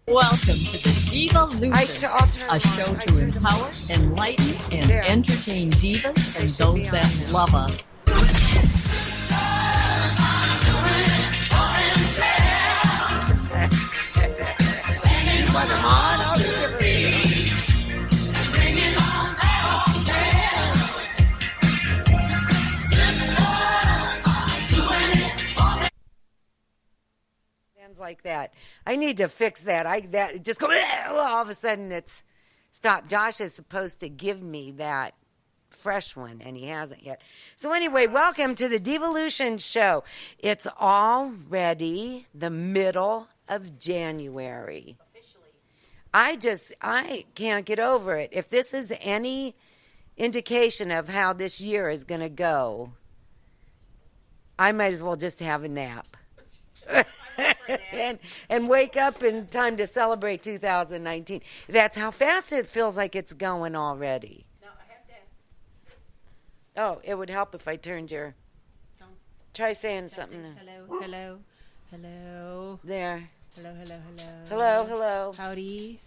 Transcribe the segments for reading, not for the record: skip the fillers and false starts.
Welcome to the Devolution, a show to empower, enlighten, and entertain divas and those that love us. Like that. I need to fix that. That just go all of a sudden it's stopped. Josh is supposed to give me that fresh one and he hasn't yet. So anyway, welcome to the Devolution Show. It's already the middle of January. Officially. I can't get over it. If this is any indication of how this year is going to go, I might as well just have a nap. and wake up in time to celebrate 2019. That's how fast it feels like it's going already. No, I have to ask. Oh, it would help if I turned your... Sounds... Try saying something. Hello, hello, hello. There. Hello, hello, hello. Hello, hello. Howdy.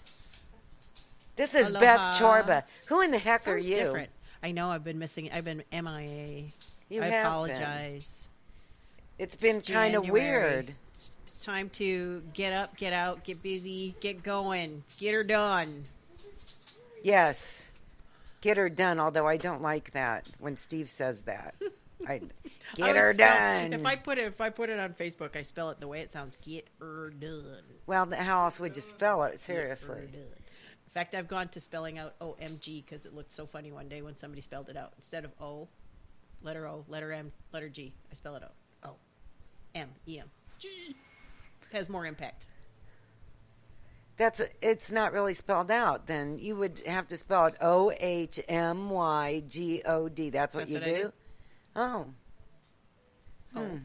This is Aloha. Beth Chorba. Who in the heck Sounds are you? Different. I know I've been missing. I've been MIA. You I have apologize. It's been kind of weird. It's time to get up, get out, get busy, get going, get her done. Yes. Get her done, although I don't like that when Steve says that. Get her done. If I put it on Facebook, I spell it the way it sounds. Get her done. Well, how else would you spell it? Seriously. In fact, I've gone to spelling out OMG because it looked so funny one day when somebody spelled it out. Instead of O, letter M, letter G, I spell it out. O-M-E-M. G. Has more impact. It's not really spelled out. Then you would have to spell it OHMYGOD. That's what you do? Oh. OMG.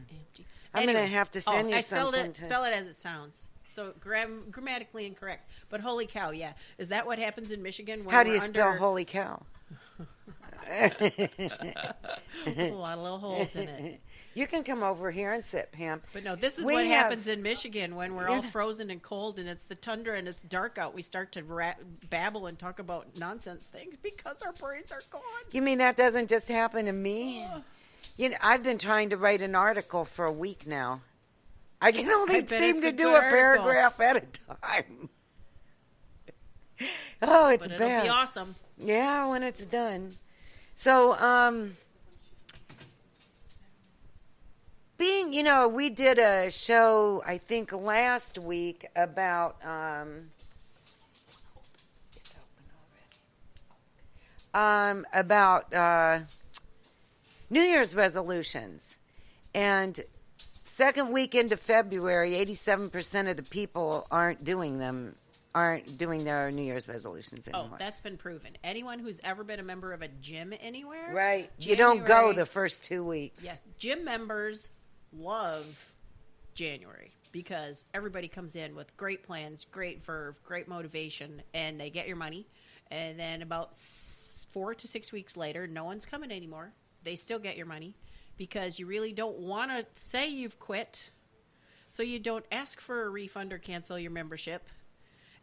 I'm going to have to send you something. Spell it as it sounds. So grammatically incorrect. But holy cow, yeah. Is that what happens in Michigan? When How do you spell holy cow? A lot of little holes in it. You can come over here and sit, Pam. But no, this is what happens in Michigan when we're all frozen and cold and it's the tundra and it's dark out. We start to babble and talk about nonsense things because our brains are gone. You mean that doesn't just happen to me? You know, I've been trying to write an article for a week now. I can only seem to do a paragraph at a time. Oh, it's bad. It'll be awesome. Yeah, when it's done. So, we did a show, I think, last week about New Year's resolutions. And second week into February, 87% of the people aren't doing their New Year's resolutions anymore. Oh, that's been proven. Anyone who's ever been a member of a gym anywhere. Right. You don't go the first 2 weeks. Yes. Gym members love January because everybody comes in with great plans, great verve, great motivation, and they get your money. And then about 4 to 6 weeks later, no one's coming anymore. They still get your money because you really don't want to say you've quit. So you don't ask for a refund or cancel your membership.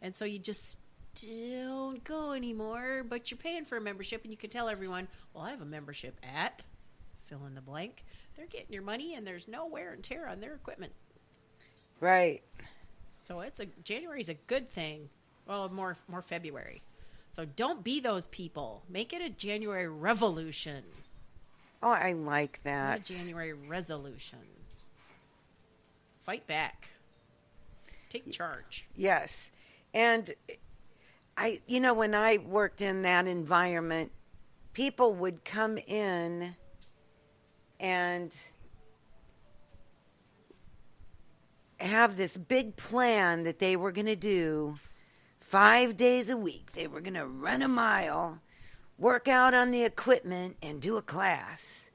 And so you just don't go anymore, but you're paying for a membership, and you can tell everyone, well, I have a membership at fill in the blank. They're getting your money, and there's no wear and tear on their equipment. Right. So January's a good thing. Well, more February. So don't be those people. Make it a January revolution. Oh, I like that. Not a January resolution. Fight back. Take charge. Yes. And when I worked in that environment, people would come in and have this big plan that they were going to do 5 days a week. They were going to run a mile, work out on the equipment, and do a class.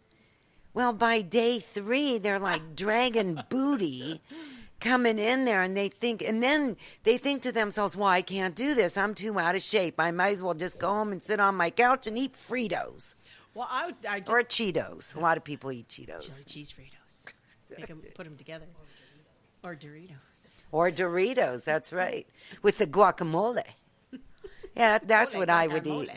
Well, by day 3, they're like dragging booty coming in there, and they think to themselves, well, I can't do this. I'm too out of shape. I might as well just go home and sit on my couch and eat Fritos. Well, I just... Or Cheetos. A lot of people eat Cheetos. Chili cheese Fritos. Put them together. Or Doritos. Or Doritos, that's right. With the guacamole. Yeah, that's what I would eat.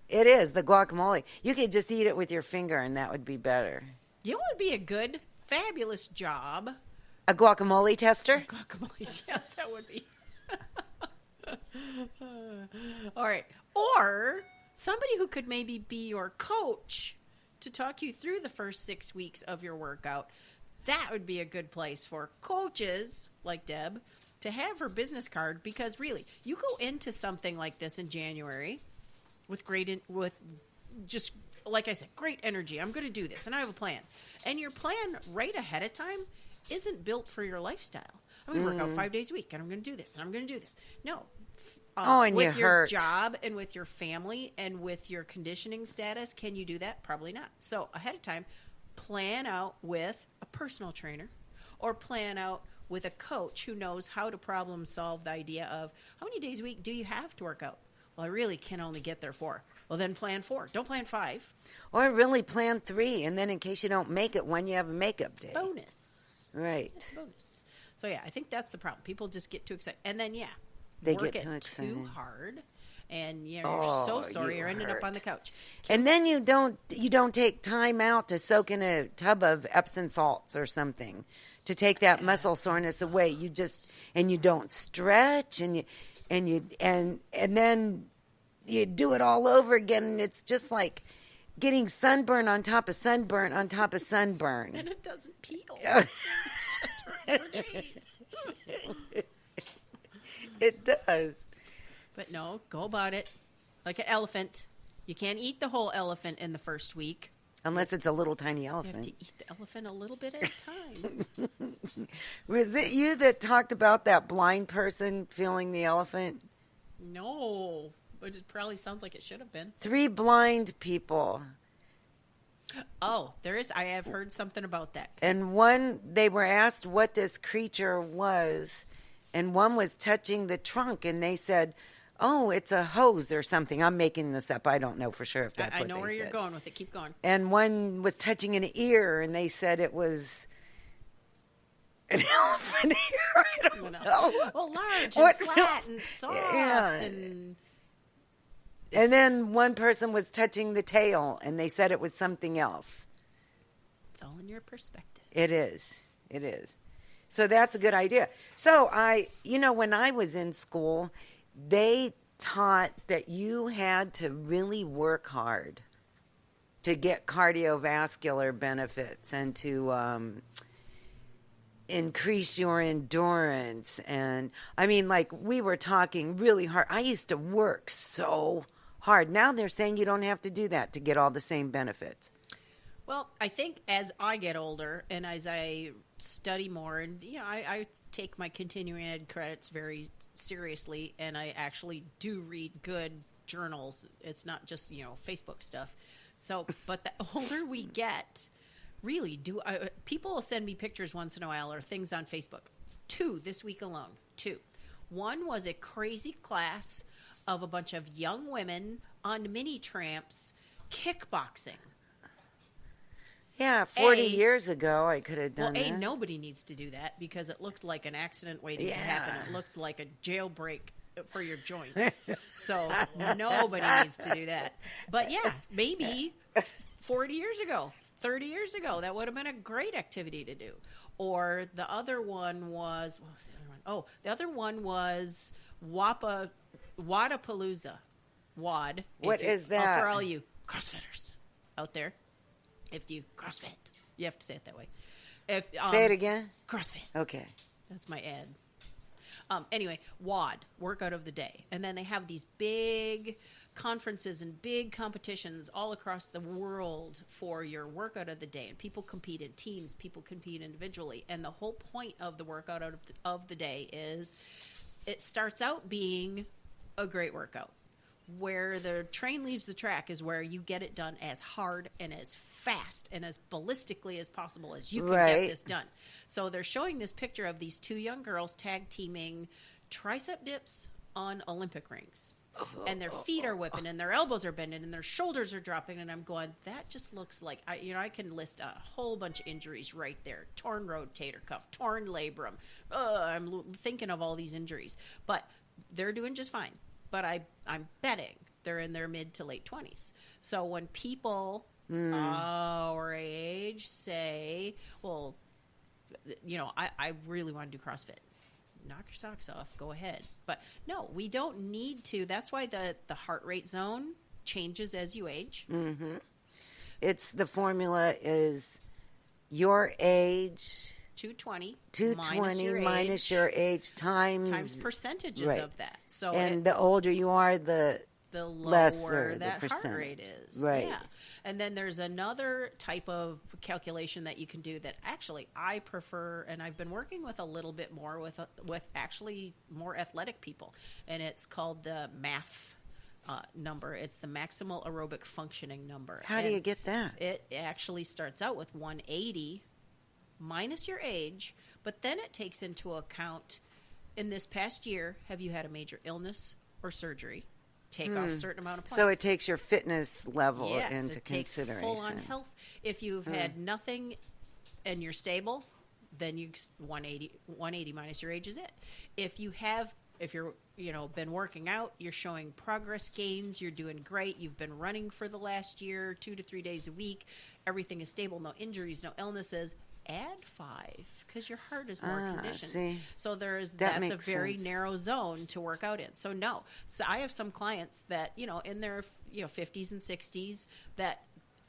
It is, the guacamole. You could just eat it with your finger, and that would be better. You know what would be a good, fabulous job? A guacamole tester? Guacamole, yes, that would be. All right. Or somebody who could maybe be your coach to talk you through the first 6 weeks of your workout. That would be a good place for coaches like Deb to have her business card, because really, you go into something like this in January with just, like I said, great energy. I'm going to do this, and I have a plan. And your plan right ahead of time isn't built for your lifestyle. I'm going to work out 5 days a week, and I'm going to do this, and I'm going to do this. No. And with you your hurt. job and with your family and with your conditioning status, can you do that? Probably not. So ahead of time, plan out with a personal trainer, or plan out with a coach who knows how to problem solve the idea of how many days a week do you have to work out? Well, I really can only get there 4. Well, then plan 4. Don't plan 5. Or really plan 3, and then in case you don't make it, when you have a makeup day. Bonus. Right. It's a bonus. So, yeah, I think that's the problem. People just get too excited. And then, they work get too it excited. too hard, and you're so sorry you're ending up on the couch. And then you don't take time out to soak in a tub of Epsom salts or something to take that muscle soreness away. You just, and you don't stretch, and then you do it all over again, and it's just like getting sunburn on top of sunburn on top of sunburn. And it doesn't peel. It just hurts for days. It does. But no, go about it like an elephant. You can't eat the whole elephant in the first week. Unless it's a little tiny You elephant. have to eat the elephant a little bit at a time. Was it you that talked about that blind person feeling the elephant? No, but it probably sounds like it should have been. 3 blind people. Oh, there is. I have heard something about that. And one, they were asked what this creature was, and one was touching the trunk, and they said, oh, it's a hose or something. I'm making this up. I don't know for sure if that's what they said. I know where you're going with it. Keep going. And one was touching an ear, and they said it was an elephant ear. I don't know. Well, large and flat and soft. Yeah. And then one person was touching the tail, and they said it was something else. It's all in your perspective. It is. It is. So that's a good idea. So when I was in school, they taught that you had to really work hard to get cardiovascular benefits and to increase your endurance. And I mean, like, we were talking really hard. I used to work so hard. Now they're saying you don't have to do that to get all the same benefits. Well, I think as I get older and as I study more, and I take my continuing ed credits very seriously, and I actually do read good journals. It's not just Facebook stuff. So, but the older we get, really, people will send me pictures once in a while or things on Facebook. 2 this week alone. 2. One was a crazy class of a bunch of young women on mini tramps kickboxing. Yeah, 40 years ago, I could have done that. Nobody needs to do that because it looked like an accident waiting to happen. It looked like a jailbreak for your joints. So nobody needs to do that. But yeah, maybe 40 years ago, 30 years ago, that would have been a great activity to do. Or the other one was, what was the other one? Oh, the other one was Wadapalooza. WAD. What is that? For all you CrossFitters out there. If you CrossFit, you have to say it that way. Say it again. CrossFit. Okay. That's my ad. Anyway, WOD, workout of the day. And then they have these big conferences and big competitions all across the world for your workout of the day. And people compete in teams. People compete individually. And the whole point of the workout of the day is it starts out being a great workout. Where the train leaves the track is where you get it done as hard and as fast and as ballistically as possible as you can get this done. So they're showing this picture of these 2 young girls tag teaming tricep dips on Olympic rings. and their feet are whipping, and their elbows are bending, and their shoulders are dropping, and I'm going, that just looks like, I can list a whole bunch of injuries right there. Torn rotator cuff, torn labrum. I'm thinking of all these injuries. But they're doing just fine. But I'm betting they're in their mid to late 20s. So when people our age say, well, I really want to do CrossFit. Knock your socks off. Go ahead. But no, we don't need to. That's why the heart rate zone changes as you age. Mm-hmm. The formula is your age. 220 minus your age times percentages of that. So the older you are, the lower that the heart rate is. Right. Yeah. And then there's another type of calculation that you can do that actually I prefer, and I've been working with a little bit more with actually more athletic people, and it's called the MAF number. It's the maximal aerobic functioning number. How do you get that? It actually starts out with 180 minus your age, but then it takes into account, in this past year, have you had a major illness or surgery? Take off a certain amount of points. So it takes your fitness level into it consideration. Takes full-on health. If you've had nothing and you're stable, then 180 minus your age is it. If you're been working out, you're showing progress gains, you're doing great, you've been running for the last year, 2 to 3 days a week, everything is stable, no injuries, no illnesses, add 5 because your heart is more conditioned. See? So that's a very sense. narrow zone to work out in. So no. So I have some clients that, in their 50s and 60s that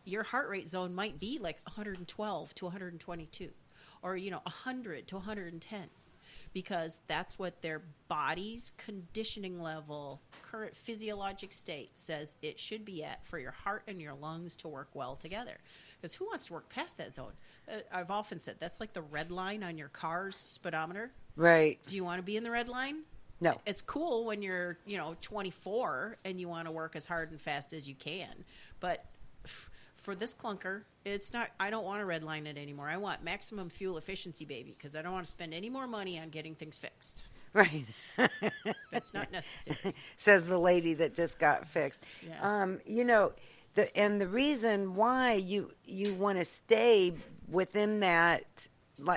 your heart rate zone might be like 112 to 122 or 100 to 110 because that's what their body's conditioning level, current physiologic state says it should be at for your heart and your lungs to work well together. Because who wants to work past that zone? I've often said that's like the red line on your car's speedometer. Right. Do you want to be in the red line? No. It's cool when you're, 24 and you want to work as hard and fast as you can. But for this clunker, it's not, I don't want to red line it anymore. I want maximum fuel efficiency, baby, because I don't want to spend any more money on getting things fixed. Right. That's not necessary. Says the lady that just got fixed. Yeah. The reason why you want to stay within that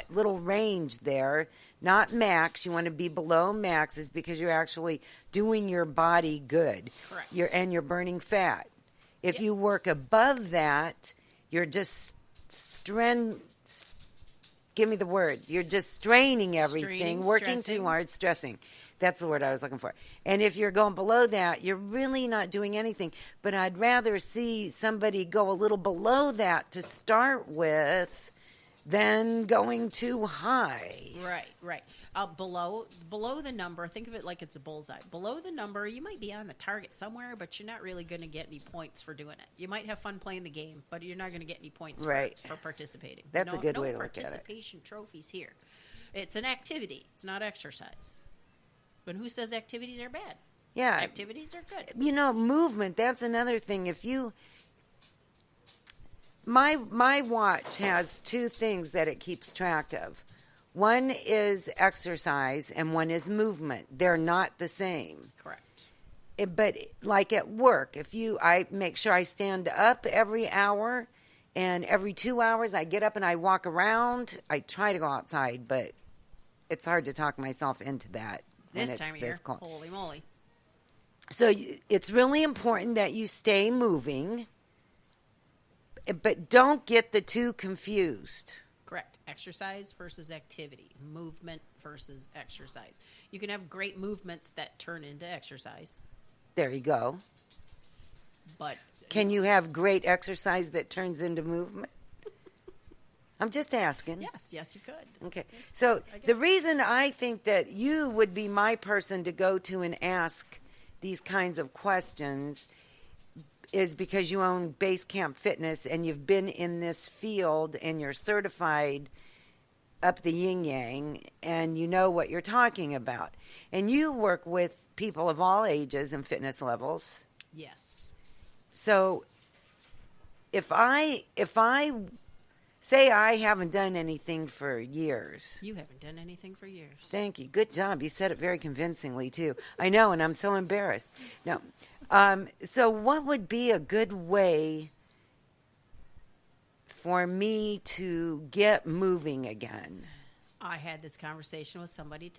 little range there, not max, you want to be below max, is because you're actually doing your body good. Correct. You're burning fat. If you work above that, you're just give me the word. You're just straining everything, working too hard, stressing. That's the word I was looking for. And if you're going below that, you're really not doing anything. But I'd rather see somebody go a little below that to start with than going too high. Right. Below the number, think of it like it's a bullseye. Below the number, you might be on the target somewhere, but you're not really going to get any points for doing it. You might have fun playing the game, but you're not going to get any points for participating. That's a good way to look at it. No participation trophies here. It's an activity. It's not exercise. But who says activities are bad? Yeah. Activities are good. Movement, that's another thing. If you... My watch has 2 things that it keeps track of. One is exercise and one is movement. They're not the same. Correct. But like at work, I make sure I stand up every hour, and every 2 hours I get up and I walk around. I try to go outside, but it's hard to talk myself into that. This time of year, holy moly. So it's really important that you stay moving, but don't get the 2 confused. Correct. Exercise versus activity. Movement versus exercise. You can have great movements that turn into exercise. There you go. But can you have great exercise that turns into movement? I'm just asking. Yes, you could. Okay. So the reason I think that you would be my person to go to and ask these kinds of questions is because you own Base Camp Fitness and you've been in this field and you're certified up the yin-yang and you know what you're talking about. And you work with people of all ages and fitness levels. Yes. So if I Say I haven't done anything for years. You haven't done anything for years. Thank you. Good job. You said it very convincingly, too. I know, and I'm so embarrassed. No. So what would be a good way for me to get moving again? I had this conversation with somebody